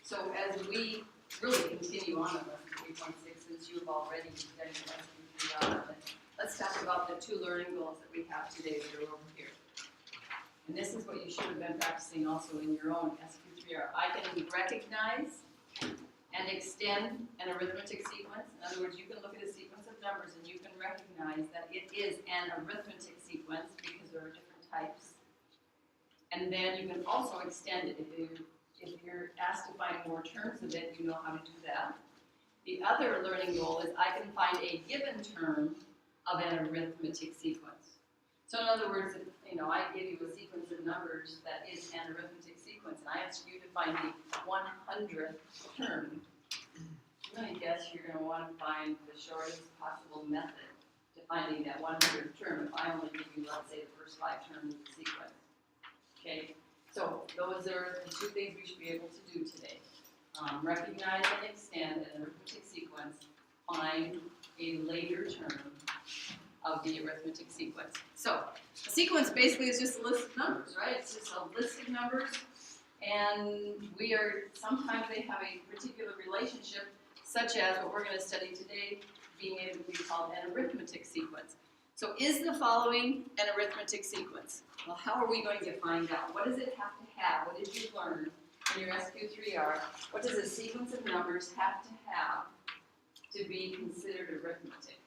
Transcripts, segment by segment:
So as we really continue on with lesson 3.6, since you've already done your lesson 3, let's talk about the 2 learning goals that we have today that are over here. And this is what you should have been practicing also in your own SQ3R. I can recognize and extend an arithmetic sequence. In other words, you can look at a sequence of numbers and you can recognize that it is an arithmetic sequence because there are different types. And then you can also extend it. If you're asked to find more terms of it, you know how to do that. The other learning goal is I can find a given term of an arithmetic sequence. So in other words, if, I give you a sequence of numbers that is an arithmetic sequence, and I ask you to find the 100th term, I'm going to guess you're going to want to find the shortest possible method to finding that 100th term if I only give you, let's say, the first 5 terms of the sequence. Okay, so those are the 2 things we should be able to do today. Recognize and extend an arithmetic sequence, find a later term of the arithmetic sequence. So, a sequence basically is just a list of numbers, right? It's just a list of numbers, and sometimes they have a particular relationship, such as what we're going to study today, being able to be called an arithmetic sequence. So, is the following an arithmetic sequence? Well, how are we going to find out? What does it have to have? What did you learn in your SQ3R? What does a sequence of numbers have to be considered arithmetic?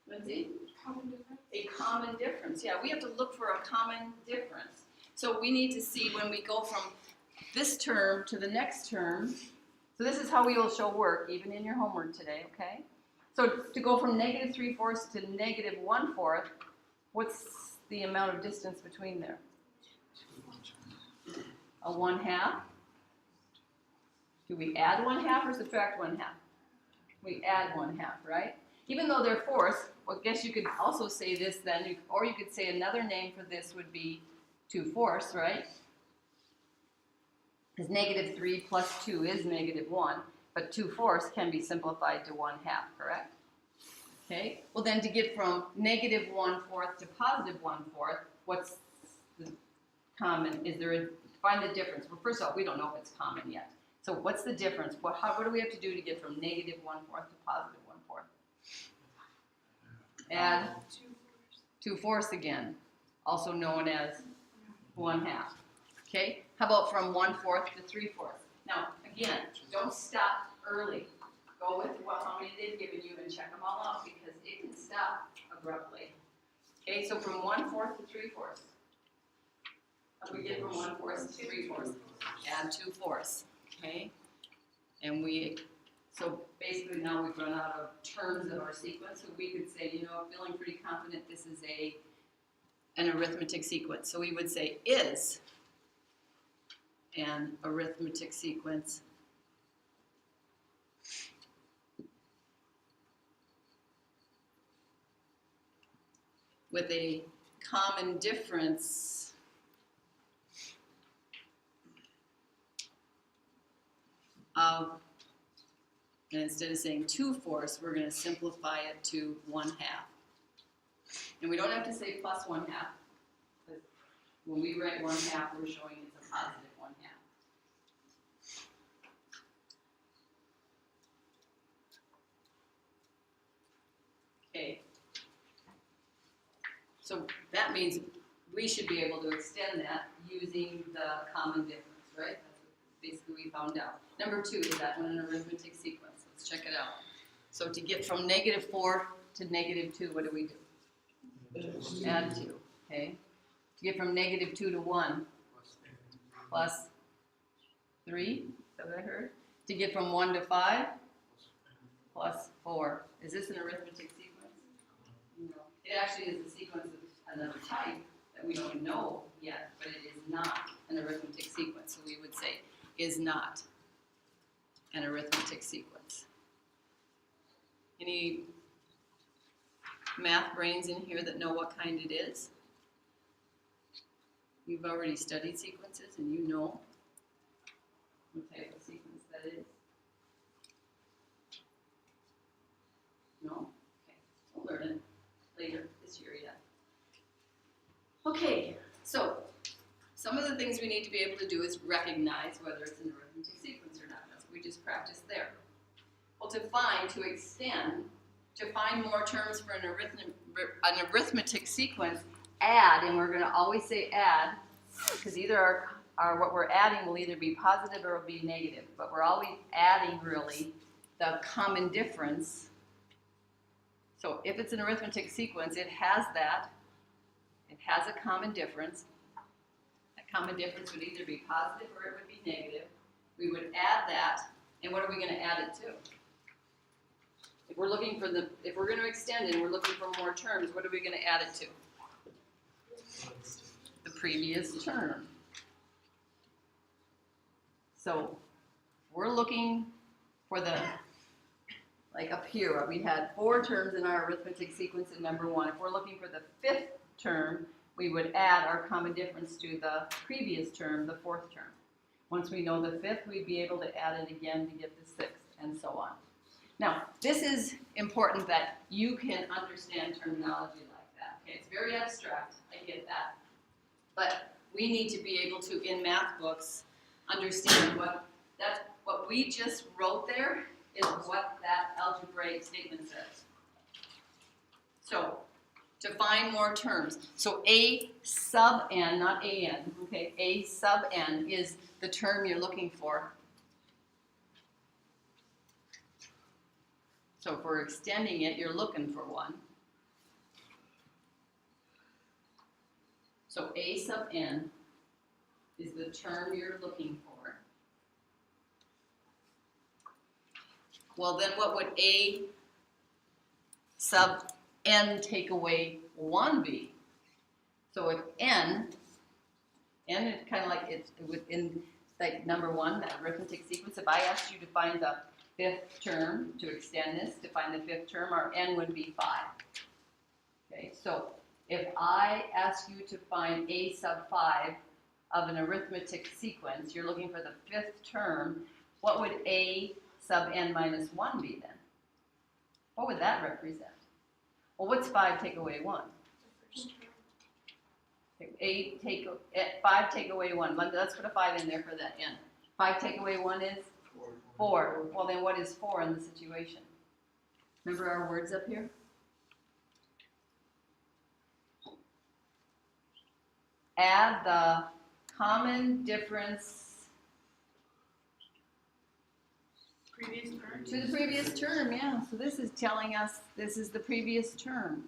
Lindsay? Common difference. A common difference. Yeah, we have to look for a common difference. So we need to see when we go from this term to the next term. So this is how we will show work, even in your homework today, okay? So to go from -3/4 to -1/4, what's the amount of distance between there? A 1/2. Do we add 1/2 or subtract 1/2? We add 1/2, right? Even though they're fourths, well, I guess you could also say this then, or you could say another name for this would be 2/4, right? Because -3 plus 2 is -1, but 2/4 can be simplified to 1/2, correct? Okay, well then to get from -1/4 to +1/4, what's the common, find the difference. Well, first of all, we don't know if it's common yet. So what's the difference? What do we have to do to get from -1/4 to +1/4? Add 2/4 again, also known as 1/2. Okay, how about from 1/4 to 3/4? Now, again, don't stop early. Go with how many they've given you and check them all out because it can stop abruptly. Okay, so from 1/4 to 3/4. How do we get from 1/4 to 3/4? Add 2/4. Okay, and so basically now we've run out of terms of our sequence, so we could say, feeling pretty confident this is an arithmetic sequence. So we would say is an arithmetic sequence with a common difference of, and instead of saying 2/4, we're going to simplify it to 1/2. And we don't have to say plus 1/2. Because when we write 1/2, we're showing it's a positive 1/2. Okay. So that means we should be able to extend that using the common difference, right? That's what basically we found out. Number 2, is that one an arithmetic sequence? Let's check it out. So to get from -4 to -2, what do we do? Add 2, okay? To get from -2 to 1, plus 3, is that what I heard? To get from 1 to 5, plus 4. Is this an arithmetic sequence? No. It actually is a sequence of another type that we don't know yet, but it is not an arithmetic sequence. So we would say is not an arithmetic sequence. Any math brains in here that know what kind it is? You've already studied sequences and you know what type of sequence that is. No? Okay, we'll learn it later this year yet. Okay, so some some of the things we need to be able to do is recognize whether it's an arithmetic sequence or not. That's what we just practiced there. Well, to find, to extend, to find more terms for an arithmetic sequence, add, and we're going to always say add, because either our what we're adding will either be positive or will be negative, but we're always adding really the common difference. So if it's an arithmetic sequence, it has that. It has a common difference. That common difference would either be positive or it would be negative. We would add that, and what are we going to add it to? If we're looking for if we're going to extend it and we're looking for more terms, what are we going to add it to? The previous term. So we're looking for like up here, we had 4 terms in our arithmetic sequence in number 1. If we're looking for the 5th term, we would add our common difference to the previous term, the 4th term. Once we know the 5th, we'd be able to add it again to get the 6th, and so on. Now, this is important that you can understand terminology like that. Okay, it's very abstract, I get that. But we need to be able to, in math books, understand what we just wrote there is what that algebraic statement says. So, to find more terms. So A sub n, not an, okay, A sub n is the term you're looking for. So if we're extending it, you're looking for one. So A sub n is the term you're looking for. Well, then what would A sub n take away 1 be? So if n is kind of like it's within like number 1, that arithmetic sequence. If I asked you to find the 5th term, to extend this, to find the 5th term, our n would be 5. Okay, so if I ask you to find A sub 5 of an arithmetic sequence, you're looking for the 5th term, what would A sub n minus 1 be then? What would that represent? Well, what's 5 take away 1? 5 take away 1. Let's put a 5 in there for that n. 5 take away 1 is? 4. Well, then what is 4 in the situation? Remember our words up here? Add the common difference to the previous term, yeah. So this is telling us this is the previous term.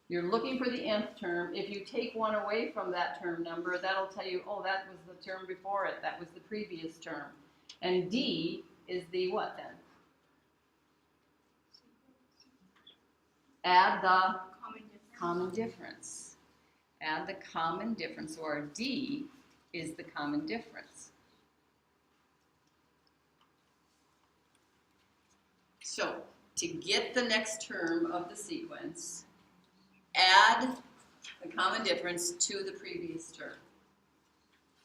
You're looking for the nth term. If you take 1 away from that term number, that'll tell you, oh, that was the term before it. That was the previous term. And D is the what then? Add the common difference. Add the common difference, or D is the common difference. So, to get the next term of the sequence, add the common difference to the previous term.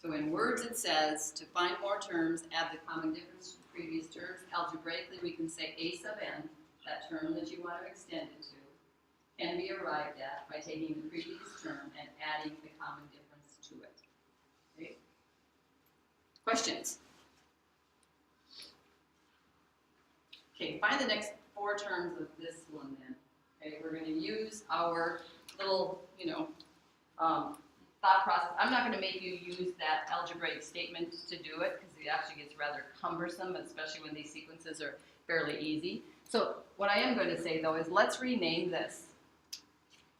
So in words it says, to find more terms, add the common difference to the previous terms. Algebraically we can say A sub n, that term that you want to extend it to, can be arrived at by taking the previous term and adding the common difference to it. Okay? Questions? Okay, find the next 4 terms of this one then. Okay, we're going to use our little, thought process. I'm not going to make you use that algebraic statement to do it because it actually gets rather cumbersome, especially when these sequences are fairly easy. So what I am going to say though is let's rename this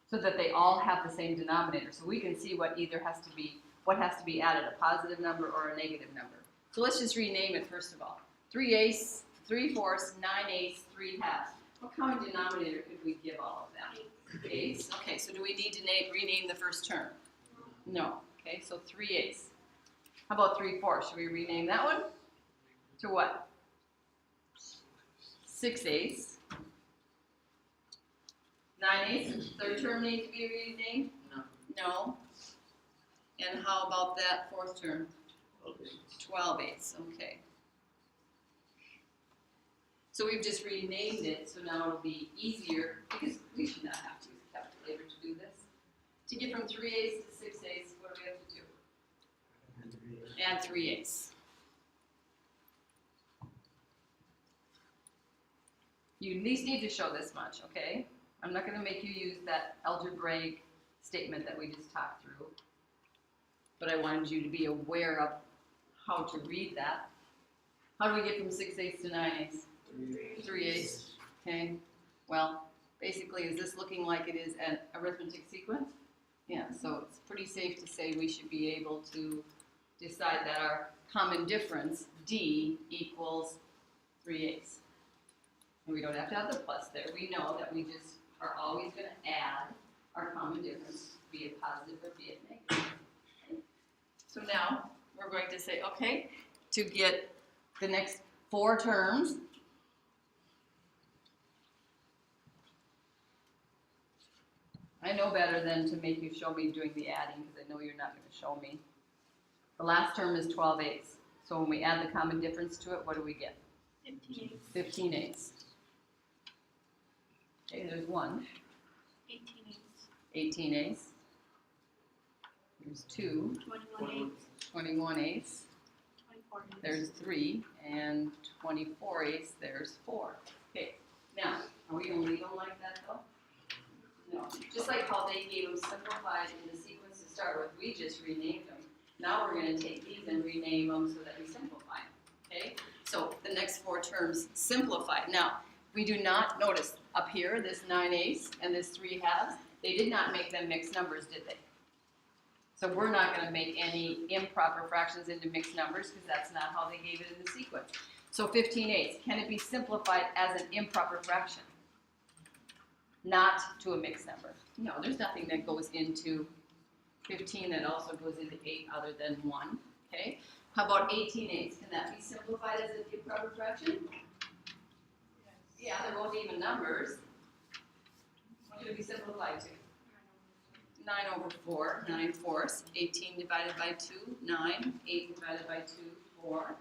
so that they all have the same denominator, so we can see what has to be added, a positive number or a negative number. So let's just rename it first of all. 3/8, 3/4, 9/8, 3/2. What common denominator could we give all of them? 8. Okay, so do we need to rename the first term? No. Okay, so 3/8. How about 3/4? Should we rename that one? To what? 6/8. 9/8. Third term need to be renamed? No. And how about that 4th term? 12/8. Okay. So we've just renamed it, so now it'll be easier, because we should not have to To get from 3/8 to 6/8, what do we have to do? Add 3/8. You at least need to show this much, okay? I'm not going to make you use that algebraic statement that we just talked through, but I wanted you to be aware of how to read that. How do we get from 6/8 to 9/8? 3/8. Okay. Well, basically, is this looking like it is an arithmetic sequence? Yeah. So it's pretty safe to say we should be able to decide that our common difference D equals 3/8. And we don't have to have the plus there. We know that we just are always going to add our common difference, be it positive or be it negative. Okay. So now we're going to say, okay, to get the next 4 terms, I know better than to make you show me doing the adding because I know you're not going to show me. The last term is 12/8. So when we add the common difference to it, what do we get? 15/8. Okay, there's 1. 18/8. There's 2. 21/8. There's 3. And 24/8. There's 4. Okay, now, are we going to leave them like that though? No. Just like how they gave them simplified in the sequence to start with, we just renamed them. Now we're going to take these and rename them so that we simplify them. Okay? So the next 4 terms simplified. Now, we do not notice up here this 9/8 and this 3/2, they did not make them mixed numbers, did they? So we're not going to make any improper fractions into mixed numbers because that's not how they gave it in the sequence. So 15/8, can it be simplified as an improper fraction? Not to a mixed number. No, there's nothing that goes into 15 that also goes into 8 other than 1. Okay? How about 18/8? Can that be simplified as an improper fraction? Yeah, they're both even numbers. What should it be simplified to? 9/4, 9/4. 18 divided by 2, 9. 8 divided by 2, 4.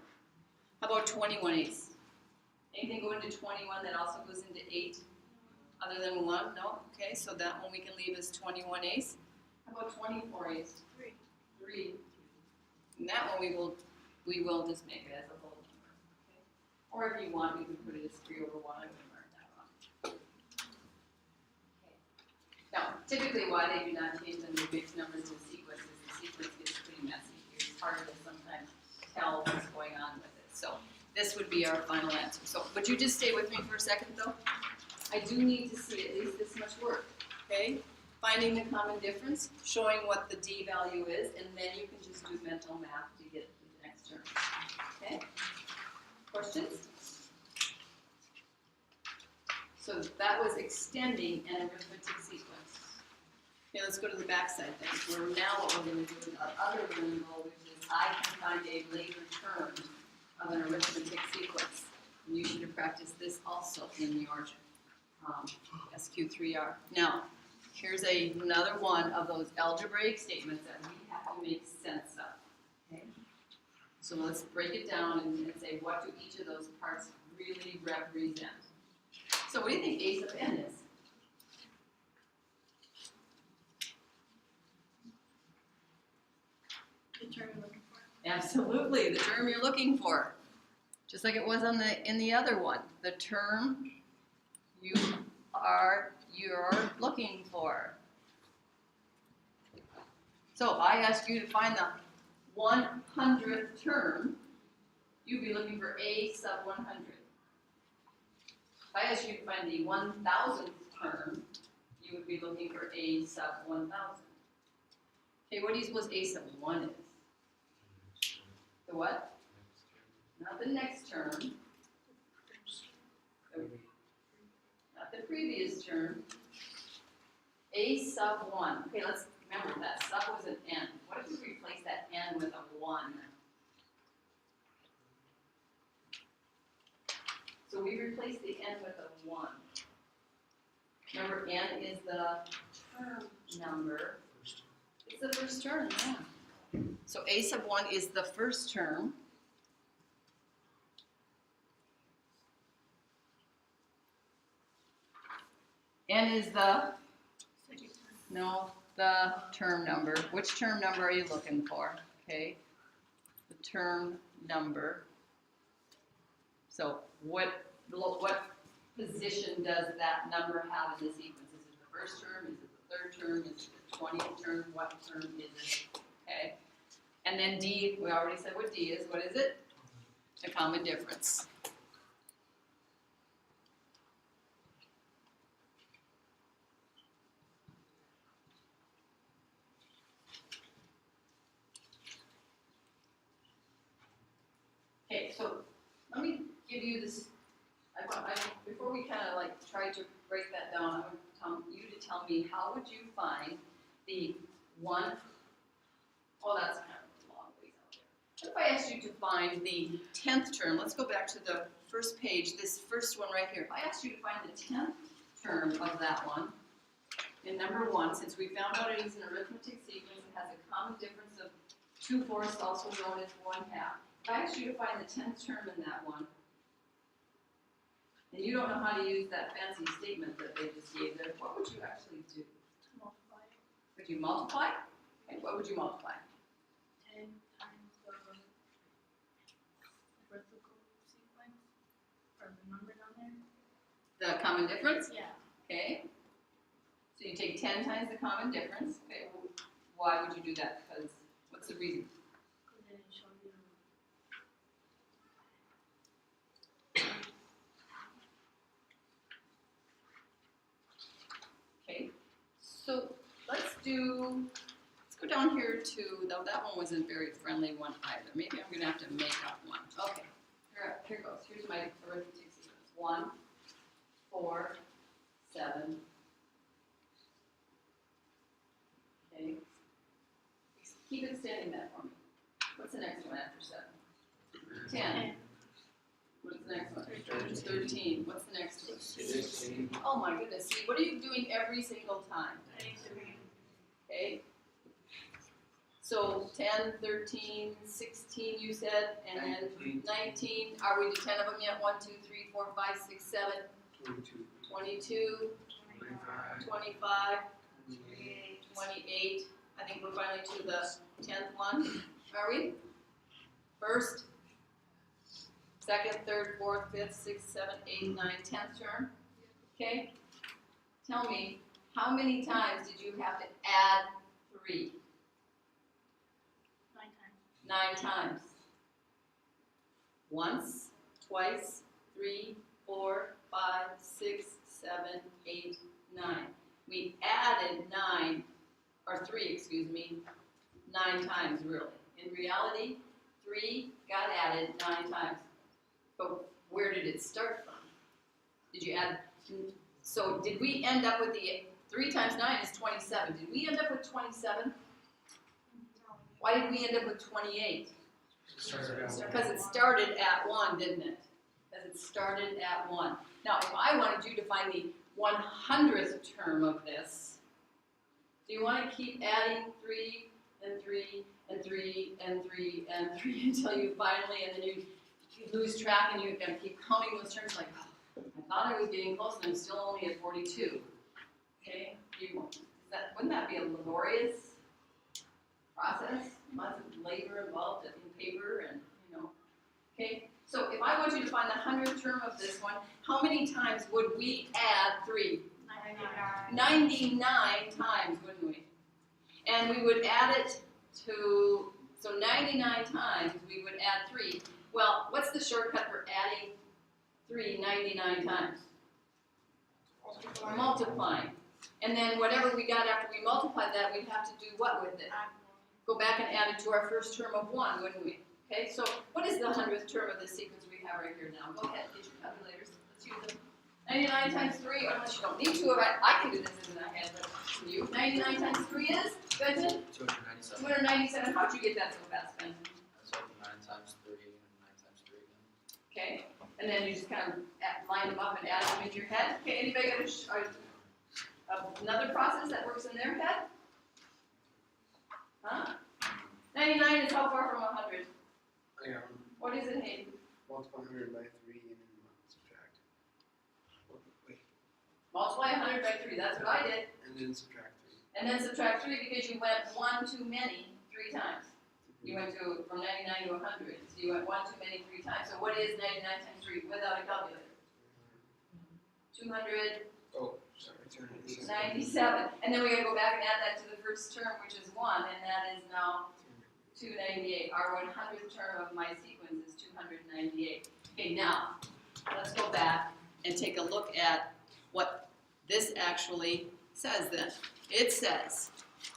How about 21/8? Anything go into 21 that also goes into 8 other than 1? No? Okay, so that one we can leave as 21/8. How about 24/8? 3. And that one we will just make it as a whole number. Okay? Or if you want, we can put it as 3/1. I would mark that wrong. Okay. Now, typically why they do not change them to mixed numbers in the sequence is the sequence gets pretty messy. It's hard to sometimes tell what's going on with it. So this would be our final answer. So would you just stay with me for a second though? I do need to see at least this much work. Okay? Finding the common difference, showing what the D value is, and then you can just do mental math to get the next term. Okay? Questions? So that was extending an arithmetic sequence. Okay, let's go to the back side then. Where now what we're going to do is our other learning goal, which is I can find a later term of an arithmetic sequence. And you should have practiced this also in your SQ3R. Now, here's another one of those algebraic statements that we have to make sense of. Okay? So let's break it down and say, what do each of those parts really represent? So what do you think A sub n is? The term you're looking for. Absolutely, the term you're looking for. Just like it was in the other one. The term you're looking for. So if I ask you to find the 100th term, you'd be looking for A sub 100. If I ask you to find the 1000th term, you would be looking for A sub 1000. Okay, what do you suppose A sub 1 is? The what? Not the next term. Not the previous term. A sub 1. Okay, let's remember that sub was an n. What if we replace that n with a 1? So we replace the n with a 1. Remember, n is the term number. It's the first term, yeah. So A sub 1 is the first term. N is the, Second term. no, the term number. Which term number are you looking for? Okay, the term number. So what position does that number have in the sequence? Is it the first term? Is it the third term? Is it the 20th term? What term is it? Okay. And then D, we already said what D is. What is it? A common difference. Okay, so let me give you this. Before we kind of like try to break that down, I want you to tell me how would you find the one. Well, that's kind of a long ways out there. What if I asked you to find the 10th term? Let's go back to the first page, this first one right here. If I asked you to find the 10th term of that one, in number 1, since we found out it is an arithmetic sequence, it has a common difference of 2/4, also known as 1/2. If I asked you to find the 10th term in that one, and you don't know how to use that fancy statement that they just gave there, what would you actually do? Multiply Would you multiply? Okay, what would you multiply? 10 times the vertical sequence, or the number down there. The common difference? Yeah. Okay. So you take 10 times the common difference. Okay. Why would you do that? Because what's the reason? Because then it shows you. Okay. So let's go down here to, though that one wasn't a very friendly one either. Maybe I'm going to have to make up one. Okay. Here goes. Here's my arithmetic sequence. 1, 4, 7. Okay. Keep extending that for me. What's the next one after 7? 10. What's the next one? 13. What's the next one? 16. Oh my goodness. See, what are you doing every single time? Okay. So 10, 13, 16 you said, and then 19. Are we to 10 of them yet? 1, 2, 3, 4, 5, 6, 7. 22. 25. 28. I think we're finally to the 10th one. Are we? First, second, third, fourth, fifth, sixth, seventh, eighth, ninth, 10th term. Okay? Tell me, how many times did you have to add 3? 9 times. 9 times. Once, twice, 3, 4, 5, 6, 7, 8, 9. We added 9, or 3, excuse me, 9 times really. In reality, 3 got added 9 times. But where did it start from? Did you add, so did we end up with the, 3 times 9 is 27. Did we end up with 27? Why did we end up with 28? Because it started at 1, didn't it? Because it started at 1. Now, if I wanted you to find the 100th term of this, do you want to keep adding 3 and 3 and 3 and 3 and 3 until you finally, and then you lose track and you keep counting those terms like, oh, I thought I was getting close and I'm still only at 42. Okay? Wouldn't that be a laborious process? Lots of labor involved in paper and, you know. Okay? So if I want you to find the 100th term of this one, how many times would we add 3? 99 times, wouldn't we? And we would add it to, so 99 times we would add 3. Well, what's the shortcut for adding 3 99 times? Multiplying. And then whatever we got after we multiplied that, we'd have to do what with it? Go back and add it to our first term of 1, wouldn't we? Okay, so what is the 100th term of the sequence we have right here now? Go ahead, get your calculators. Let's use them. 99 times 3, unless you don't need to, I can do this in my head, but can you? 99 times 3 is? Benson? 297. 297. How'd you get that so fast, Benson? So 9 times 3 and 9 times 3 again. Okay, and then you just kind of line them up and add them into your head. Okay, anybody got another process that works in their head? Huh? 99 is how far from 100? What is it, Hayden? Multiply 100 by 3 and then subtract. Wait, Multiply 100 by 3, that's what I did. and then subtract And then subtract 3 because you went 1 too many 3 times. You went from 99 to 100. So you went 1 too many 3 times. So what is 99 times 3 without a calculator? 297. Oh, sorry, 297. And then we gotta go back and add that to the first term, which is 1, and that is now 298. Our 100th term of my sequence is 298. Okay, now, let's go back and take a look at what this actually says then. It says,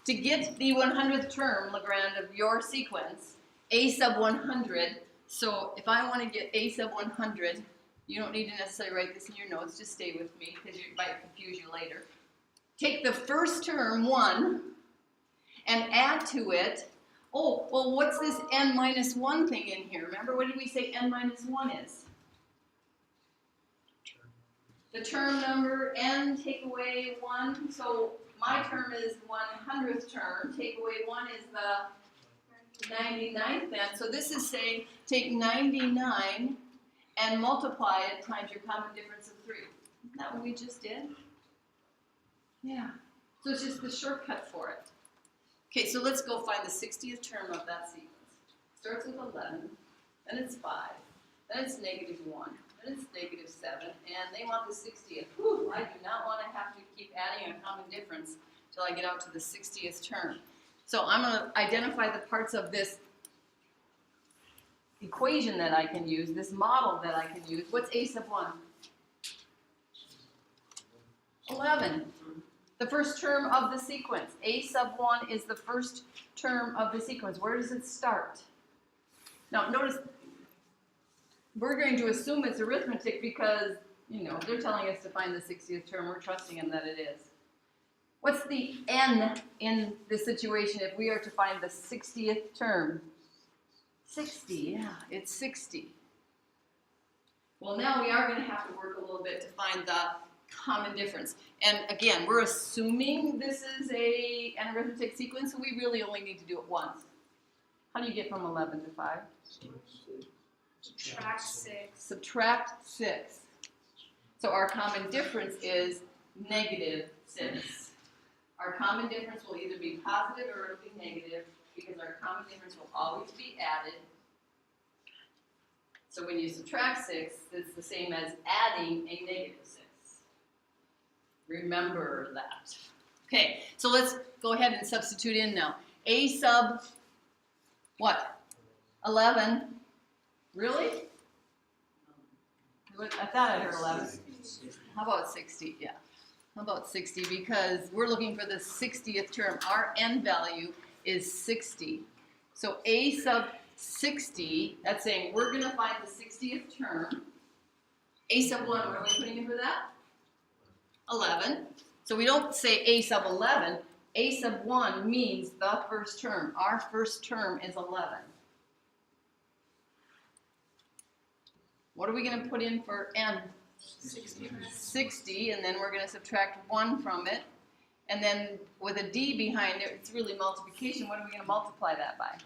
to get the 100th term, Legrand, of your sequence, a sub 100, so if I want to get a sub 100, you don't need to necessarily write this in your notes, just stay with me because it might confuse you later. Take the first term, 1, and add to it, oh, well, what's this n minus 1 thing in here? Remember, what did we say n minus 1 is? The term number, n, take away 1, so my term is 100th term, take away 1 is the 99th then. So this is saying, take 99 and multiply it times your common difference of 3. Isn't that what we just did? Yeah. So it's just the shortcut for it. Okay, so let's go find the 60th term of that sequence. Starts with 11, then it's 5, then it's negative 1, then it's negative 7, and they want the 60th. Whew, I do not want to have to keep adding a common difference until I get out to the 60th term. So I'm going to identify the parts of this equation that I can use, this model that I can use. What's a sub 1? 11. The first term of the sequence. A sub 1 is the first term of the sequence. Where does it start? Now, notice, we're going to assume it's arithmetic because, you know, they're telling us to find the 60th term. We're trusting them that it is. What's the n in this situation if we are to find the 60th term? 60, yeah, it's 60. Well, now we are going to have to work a little bit to find the common difference. And again, we're assuming this is an arithmetic sequence, so we really only need to do it once. How do you get from 11 to 5? Subtract 6. Subtract 6. So our common difference is negative 6. Our common difference will either be positive or it'll be negative because our common difference will always be added. So when you subtract 6, it's the same as adding a negative 6. Remember that. Okay, so let's go ahead and substitute in now. A sub, what? 11. Really? I thought I heard 11. How about 60? Yeah. How about 60? Because we're looking for the 60th term. Our n value is 60. So a sub 60, that's saying we're going to find the 60th term. A sub 1, what are we putting in for that? 11. So we don't say a sub 11. A sub 1 means the first term. Our first term is 11. What are we going to put in for n? 60, and then we're going to subtract 1 from it. And then with a d behind it, it's really multiplication. What are we going to multiply that by?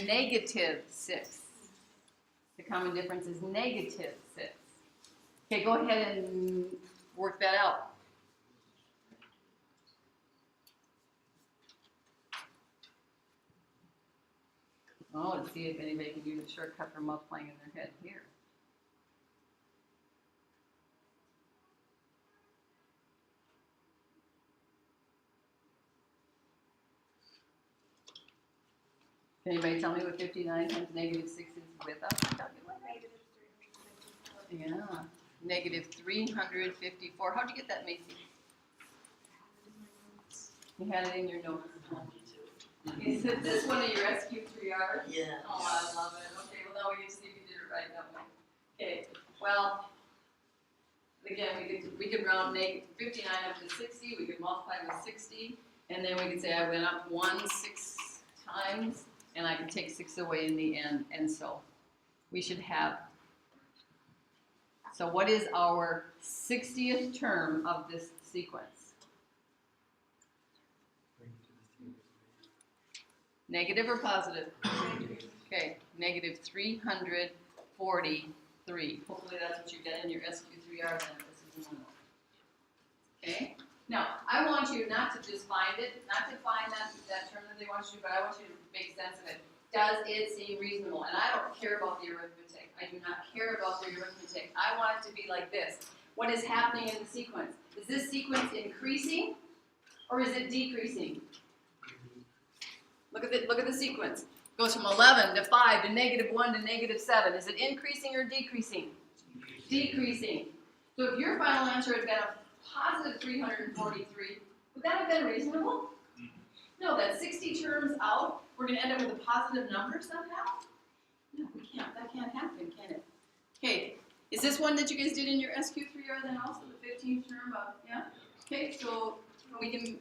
Negative 6. The common difference is negative 6. Okay, go ahead and work that out. Oh, let's see if anybody can use a shortcut for multiplying in their head here. Can anybody tell me what 59 times negative 6 is without a calculator? Yeah, negative 354. How'd you get that, Macy? You had it in your notes. Is this one of your SQ3Rs? Yeah. Oh, I love it. Okay, well now we can see if you did it right that way. Okay, well, again, we could round negative 59 up to 60. We could multiply with 60, and then we could say I went up 6 times, and I could take 6 away in the end, and so we should have. So what is our 60th term of this sequence? Negative or positive? Okay, negative 343. Hopefully that's what you get in your SQ3R then. This is one. Okay, Now, I want you not to just find it, not to find that term that they want you to do, but I want you to make sense of it. Does it seem reasonable? And I don't care about the arithmetic. I do not care about the arithmetic. I want it to be like this. What is happening in the sequence? Is this sequence increasing or is it decreasing? Look at the sequence. It goes from 11 to 5 to -1 to -7. Is it increasing or decreasing? Decreasing. So if your final answer had been a positive 343, would that have been reasonable? No, that's 60 terms out. We're going to end up with a positive number somehow? No, we can't. That can't happen, can it? Okay, is this one that you guys did in your SQ3R then also, the 15th term of, yeah? Okay, so we can,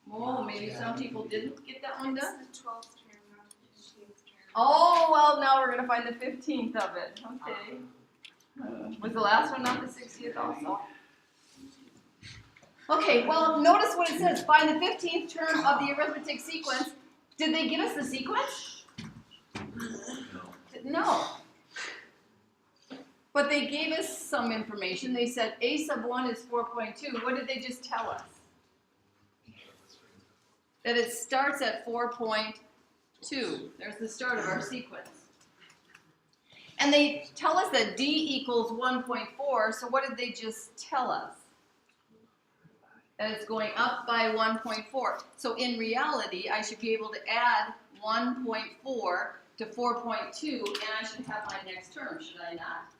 well, maybe some people didn't get that one done. It's the 12th term, not the 15th term. Oh, well, now we're going to find the 15th of it. Okay. Was the last one not the 60th also? Okay, well, notice what it says. Find the 15th term of the arithmetic sequence. Did they give us the sequence? No. But they gave us some information. They said A sub 1 is 4.2. What did they just tell us? That it starts at 4.2. There's the start of our sequence. And they tell us that D equals 1.4, so what did they just tell us? That it's going up by 1.4. So in reality, I should be able to add 1.4 to 4.2, and I should have my next term, should I not?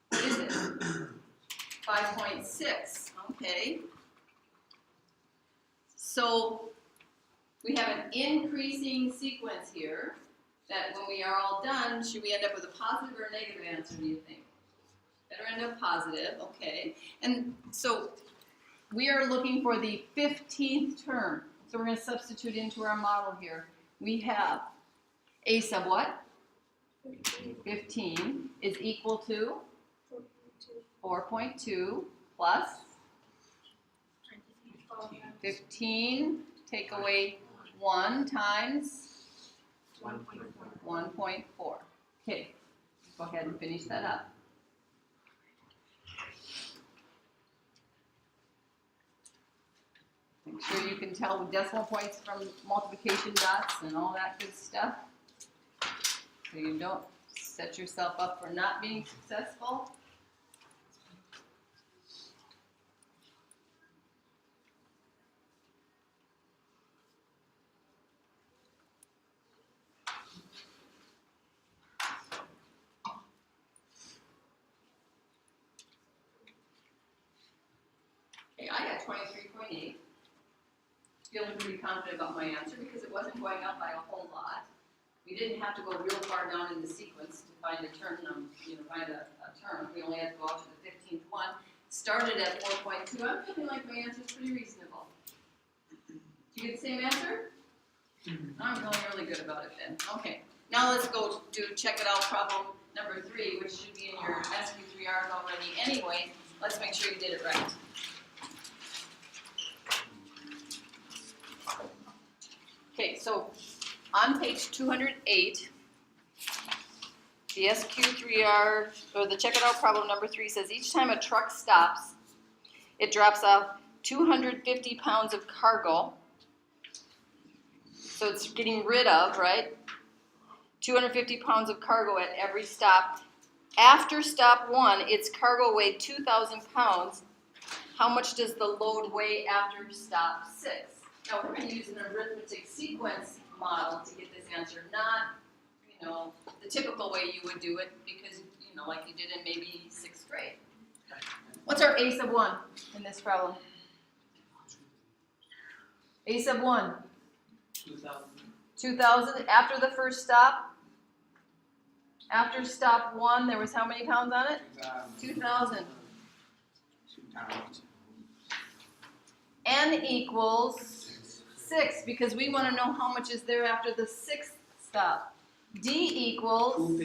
What is it? 5.6, okay. So we have an increasing sequence here that when we are all done, should we end up with a positive or a negative answer, do you think? Better end up positive, okay. And so we are looking for the 15th term. So we're going to substitute into our model here. We have A sub what? 15 is equal to 4.2 plus 15, take away 1 times 1.4. Okay, go ahead and finish that up. Make sure you can tell with decimal points from multiplication dots and all that good stuff. So you don't set yourself up for not being successful. Okay, I got 23.8. Feeling pretty confident about my answer because it wasn't going up by a whole lot. We didn't have to go real far down in the sequence to find a term, find a term. We only had to go up to the 15th one. Started at 4.2. I'm feeling like my answer is pretty reasonable. Did you get the same answer? I'm feeling really good about it then. Okay, now let's go do check it out problem number 3, which should be in your SQ3R already anyway. Let's make sure you did it right. Okay, so on page 208, the SQ3R, or the check it out problem number 3 says each time a truck stops, it drops off 250 pounds of cargo. So it's getting rid of, right? 250 pounds of cargo at every stop. After stop 1, its cargo weighed 2,000 pounds. How much does the load weigh after stop 6? Now we're going to use an arithmetic sequence model to get this answer, not, the typical way you would do it because, like you did in maybe 6th grade. What's our A sub 1 in this problem? A sub 1? 2,000. 2,000 after the first stop. After stop 1, there was how many pounds on it? 2,000. N equals 6 because we want to know how much is there after the 6th stop. D equals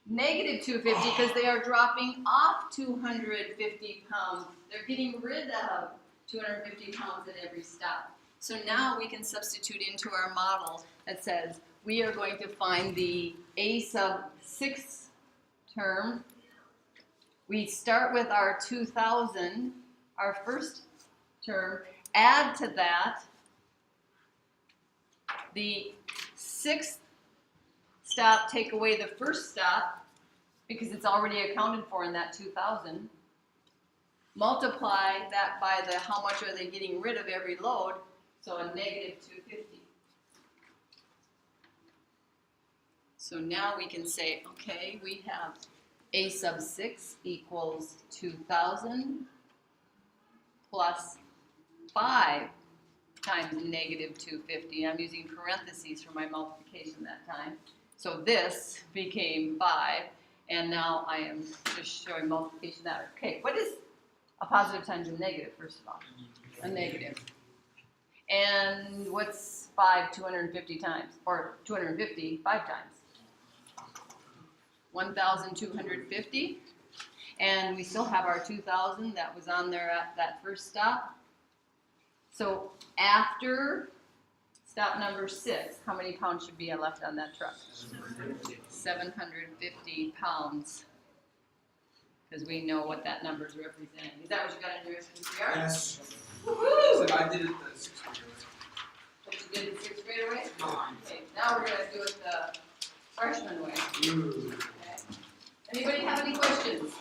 negative 250 because they are dropping off 250 pounds. They're getting rid of 250 pounds at every stop. So now we can substitute into our model that says we are going to find the A sub 6th term. We start with our 2,000 our first term, add to that the 6th stop, take away the first stop, because it's already accounted for in that 2,000. Multiply that by the how much are they getting rid of every load, so a negative 250. So now we can say, okay, we have a sub 6 equals 2,000 plus 5 times negative 250. I'm using parentheses for my multiplication that time. So this became 5, and now I am just showing multiplication that. Okay, what is a positive times a negative, first of all? A negative. And what's 5 250 times? Or 250 5 times? 1,250. And we still have our 2,000 that was on there at that first stop. So after stop number 6, how many pounds should be left on that truck? 750 pounds. Because we know what that number is representing. Is that what you got in your SPCR? Yes. Woohoo! So I did it the 6th grade What you did in 6th grade away? way. Okay, now we're going to do it the freshman way. Ooh. Okay. Anybody have any questions?